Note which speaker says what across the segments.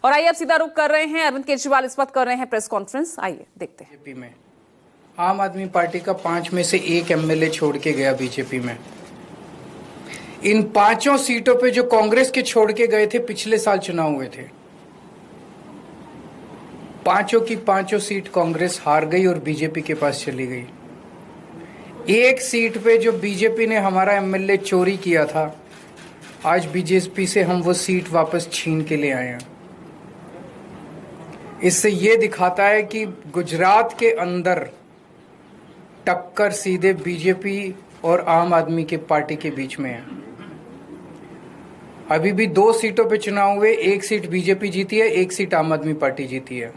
Speaker 1: और आइए अब सीधा रुख कर रहे हैं, अरविंद केजरीवाल इस वक्त कर रहे हैं प्रेस कॉन्फ्रेंस। आइए देखते हैं।
Speaker 2: बीजेपी में आम आदमी पार्टी का 5 में से 1 एमएलए छोड़ के गया बीजेपी में। इन 5 सीटों पे जो कांग्रेस के छोड़ के गए थे, पिछले साल चुनाव हुए थे, 5 की 5 सीट कांग्रेस हार गई और बीजेपी के पास चली गई। एक सीट पे जो बीजेपी ने हमारा एमएलए चोरी किया था, आज बीजेपी से हम वो सीट वापस छीन के ले आए हैं। इससे ये दिखाता है कि गुजरात के अंदर टक्कर सीधे बीजेपी और आम आदमी के पार्टी के बीच में है। अभी भी 2 सीटों पे चुनाव हुए, 1 सीट बीजेपी जीती है, 1 सीट आम आदमी पार्टी जीती है।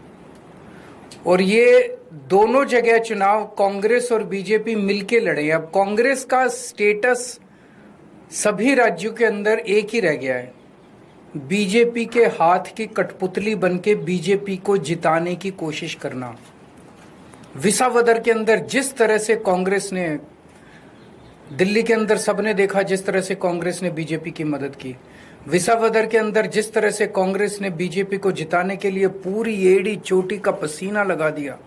Speaker 2: और ये दोनों जगह चुनाव कांग्रेस और बीजेपी मिलके लड़े हैं। अब कांग्रेस का स्टेटस सभी राज्यों के अंदर एक ही रह गया है, बीजेपी के हाथ की कठपुतली बनके बीजेपी को जिताने की कोशिश करना। विसावदर के अंदर जिस तरह से कांग्रेस ने, दिल्ली के अंदर सबने देखा जिस तरह से कांग्रेस ने बीजेपी की मदद की, विसावदर के अंदर जिस तरह से कांग्रेस ने बीजेपी को जिताने के लिए पूरी एड़ी चोटी का पसीना लगा दिया।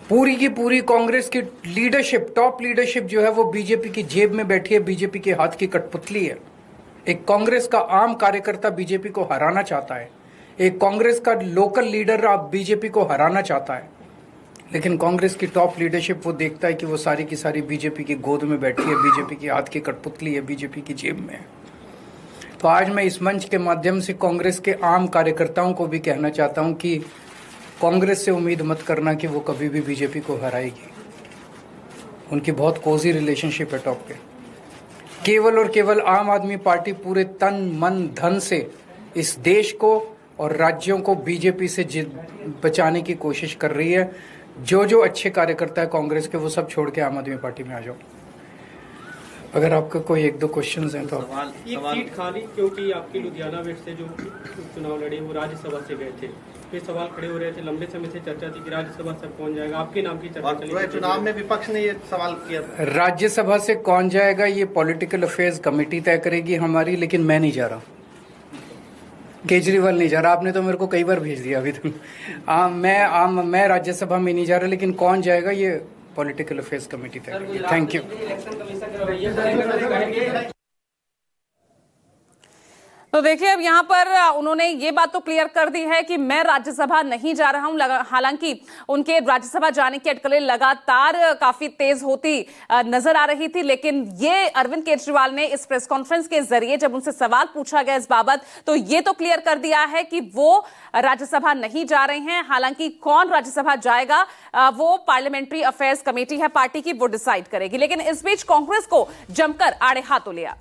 Speaker 2: पूरी की पूरी कांग्रेस की लीडरशिप, टॉप लीडरशिप जो है वो बीजेपी की जेब में बैठी है, बीजेपी के हाथ की कठपुतली है। एक कांग्रेस का आम कार्यकर्ता बीजेपी को हराना चाहता है, एक कांग्रेस का लोकल लीडर आप बीजेपी को हराना चाहता है, लेकिन कांग्रेस की टॉप लीडरशिप वो देखता है कि वो सारी की सारी बीजेपी की गोद में बैठी है, बीजेपी की हाथ की कठपुतली है, बीजेपी की जेब में है। तो आज मैं इस मंच के माध्यम से कांग्रेस के आम कार्यकर्ताओं को भी कहना चाहता हूं कि कांग्रेस से उम्मीद मत करना कि वो कभी भी बीजेपी को हराएगी। उनकी बहुत कोजी रिलेशनशिप है टॉप पे। केवल और केवल आम आदमी पार्टी पूरे तन मन धन से इस देश को और राज्यों को बीजेपी से बचाने की कोशिश कर रही है। जो अच्छे कार्यकर्ता है कांग्रेस के, वो सब छोड़ के आम आदमी पार्टी में आ जाओ। अगर आपका कोई 1-2 क्वेश्चंस हैं तो
Speaker 3: सवाल सीट खाली, क्योंकि आपकी लुधियाना वेस्ट से जो चुनाव लड़े वो राज्यसभा से गए थे, तो सवाल खड़े हो रहे थे, लंबे समय से चर्चा थी कि राज्यसभा से कौन जाएगा, आपके नाम की चर्चा चली।
Speaker 4: चुनाव में विपक्ष ने ये सवाल किया।
Speaker 2: राज्यसभा से कौन जाएगा ये पॉलिटिकल अफेयर्स कमेटी तय करेगी हमारी, लेकिन मैं नहीं जा रहा, केजरीवाल नहीं जा रहा। आपने तो मेरे को कई बार भेज दिया अभी तक। मैं राज्यसभा में नहीं जा रहा, लेकिन कौन जाएगा ये पॉलिटिकल अफेयर्स कमेटी तय करेगी। Thank you.
Speaker 1: तो देखिए, अब यहाँ पर उन्होंने ये बात तो क्लियर कर दी है कि मैं राज्यसभा नहीं जा रहा हूं। हालांकि उनके राज्यसभा जाने की अटकलें लगातार काफी तेज होती नजर आ रही थी, लेकिन ये अरविंद केजरीवाल ने इस प्रेस कॉन्फ्रेंस के जरिए जब उनसे सवाल पूछा गया इस बाबत, तो ये तो क्लियर कर दिया है कि वो राज्यसभा नहीं जा रहे हैं। हालांकि कौन राज्यसभा जाएगा वो पार्लियामेंट्री अफेयर्स कमेटी है पार्टी की, वो डिसाइड करेगी। लेकिन इस बीच कांग्रेस को जमकर आड़े हाथों लिया।